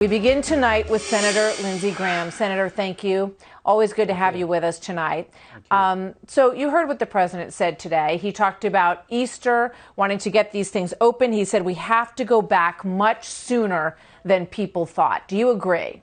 We begin tonight with Senator Lindsey Graham. Senator, thank you. Always good to have you with us tonight. So you heard what the president said today. He talked about Easter, wanting to get these things open. He said we have to go back much sooner than people thought. Do you agree?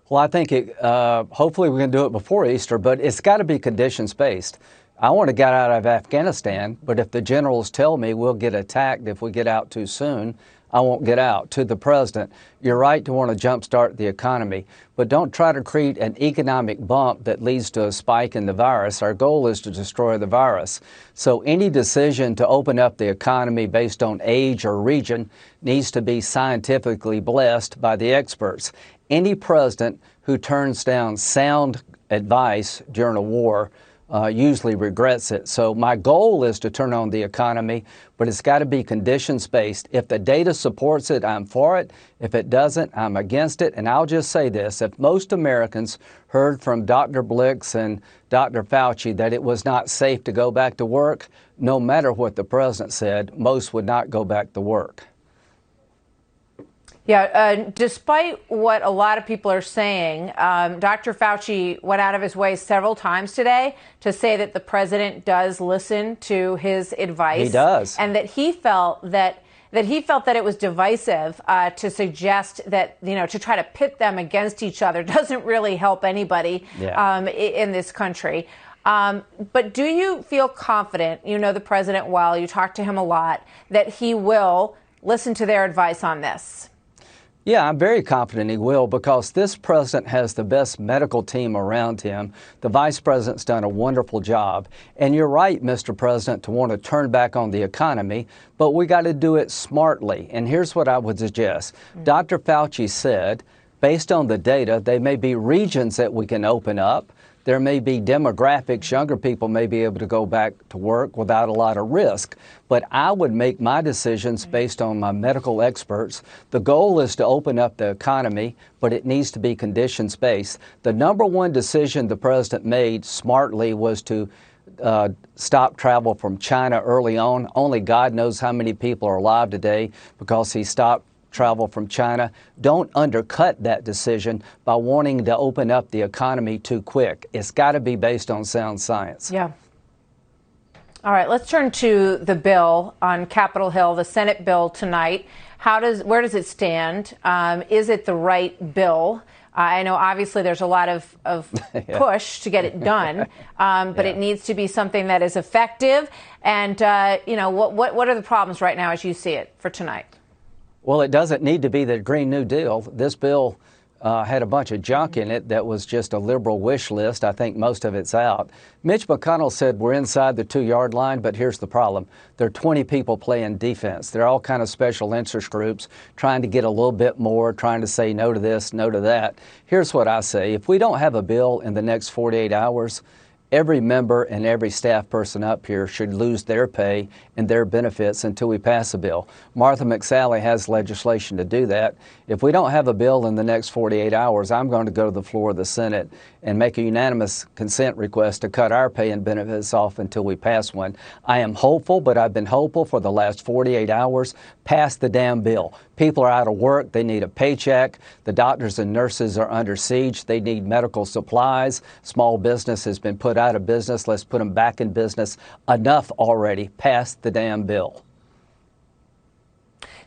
Well, I think hopefully we can do it before Easter, but it's got to be conditions-based. I want to get out of Afghanistan, but if the generals tell me we'll get attacked if we get out too soon, I won't get out. To the president, you're right to want to jumpstart the economy, but don't try to create an economic bump that leads to a spike in the virus. Our goal is to destroy the virus. So any decision to open up the economy based on age or region needs to be scientifically blessed by the experts. Any president who turns down sound advice during a war usually regrets it. So my goal is to turn on the economy, but it's got to be conditions-based. If the data supports it, I'm for it. If it doesn't, I'm against it. And I'll just say this, if most Americans heard from Dr. Blix and Dr. Fauci that it was not safe to go back to work, no matter what the president said, most would not go back to work. Yeah, despite what a lot of people are saying, Dr. Fauci went out of his way several times today to say that the president does listen to his advice. He does. And that he felt that it was divisive to suggest that, to try to pit them against each other doesn't really help anybody in this country. But do you feel confident, you know the president well, you talk to him a lot, that he will listen to their advice on this? Yeah, I'm very confident he will, because this president has the best medical team around him. The vice president's done a wonderful job. And you're right, Mr. President, to want to turn back on the economy, but we got to do it smartly. And here's what I would suggest. Dr. Fauci said, based on the data, there may be regions that we can open up. There may be demographics, younger people may be able to go back to work without a lot of risk. But I would make my decisions based on my medical experts. The goal is to open up the economy, but it needs to be conditions-based. The number one decision the president made smartly was to stop travel from China early on. Only God knows how many people are alive today because he stopped travel from China. Don't undercut that decision by wanting to open up the economy too quick. It's got to be based on sound science. Yeah. All right, let's turn to the bill on Capitol Hill, the Senate bill tonight. Where does it stand? Is it the right bill? I know obviously there's a lot of push to get it done, but it needs to be something that is effective. And, what are the problems right now as you see it for tonight? Well, it doesn't need to be the Green New Deal. This bill had a bunch of junk in it that was just a liberal wish list. I think most of it's out. Mitch McConnell said we're inside the 2-yard line, but here's the problem. There are 20 people playing defense. They're all kind of special interest groups trying to get a little bit more, trying to say no to this, no to that. Here's what I say. If we don't have a bill in the next 48 hours, every member and every staff person up here should lose their pay and their benefits until we pass a bill. Martha McSally has legislation to do that. If we don't have a bill in the next 48 hours, I'm going to go to the floor of the Senate and make a unanimous consent request to cut our pay and benefits off until we pass one. I am hopeful, but I've been hopeful for the last 48 hours. Pass the damn bill. People are out of work. They need a paycheck. The doctors and nurses are under siege. They need medical supplies. Small business has been put out of business. Let's put them back in business. Enough already. Pass the damn bill.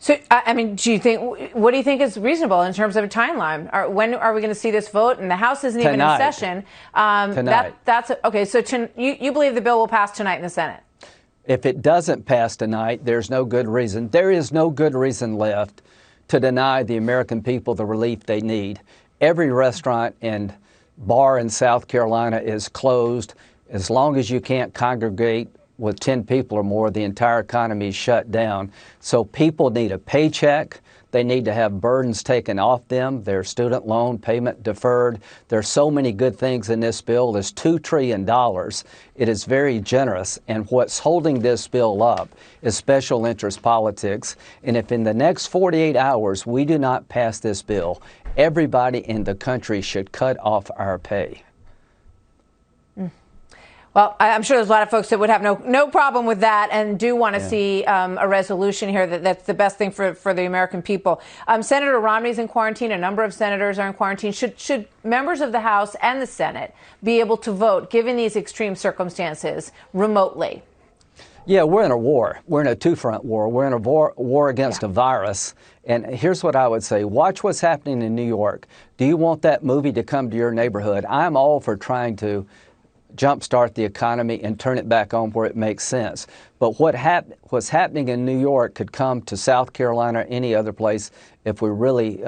So, what do you think is reasonable in terms of a timeline? When are we going to see this vote? And the House isn't even in session. Tonight. Okay. So you believe the bill will pass tonight in the Senate? If it doesn't pass tonight, there's no good reason. There is no good reason left to deny the American people the relief they need. Every restaurant and bar in South Carolina is closed. As long as you can't congregate with 10 people or more, the entire economy is shut down. So people need a paycheck. They need to have burdens taken off them, their student loan payment deferred. There's so many good things in this bill. There's $2 trillion. It is very generous. And what's holding this bill up is special interest politics. And if in the next 48 hours we do not pass this bill, everybody in the country should cut off our pay. Well, I'm sure there's a lot of folks that would have no problem with that and do want to see a resolution here that's the best thing for the American people. Senator Romney's in quarantine. A number of senators are in quarantine. Should members of the House and the Senate be able to vote, given these extreme circumstances, remotely? Yeah, we're in a war. We're in a two-front war. We're in a war against a virus. And here's what I would say. Watch what's happening in New York. Do you want that movie to come to your neighborhood? I'm all for trying to jumpstart the economy and turn it back on where it makes sense. But what's happening in New York could come to South Carolina or any other place if we really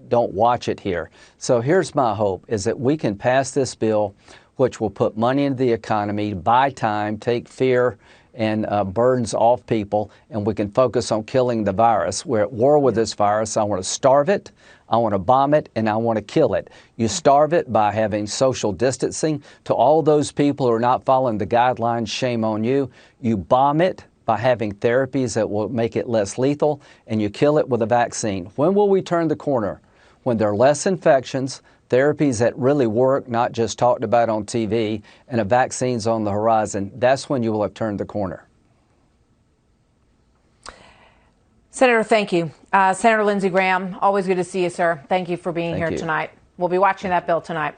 don't watch it here. So here's my hope, is that we can pass this bill which will put money into the economy, buy time, take fear and burdens off people, and we can focus on killing the virus. We're at war with this virus. I want to starve it, I want to bomb it, and I want to kill it. You starve it by having social distancing. To all those people who are not following the guidelines, shame on you. You bomb it by having therapies that will make it less lethal, and you kill it with a vaccine. When will we turn the corner? When there are less infections, therapies that really work, not just talked about on TV, and a vaccine's on the horizon. That's when you will have turned the corner. Senator, thank you. Senator Lindsey Graham, always good to see you, sir. Thank you for being here tonight. We'll be watching that bill tonight.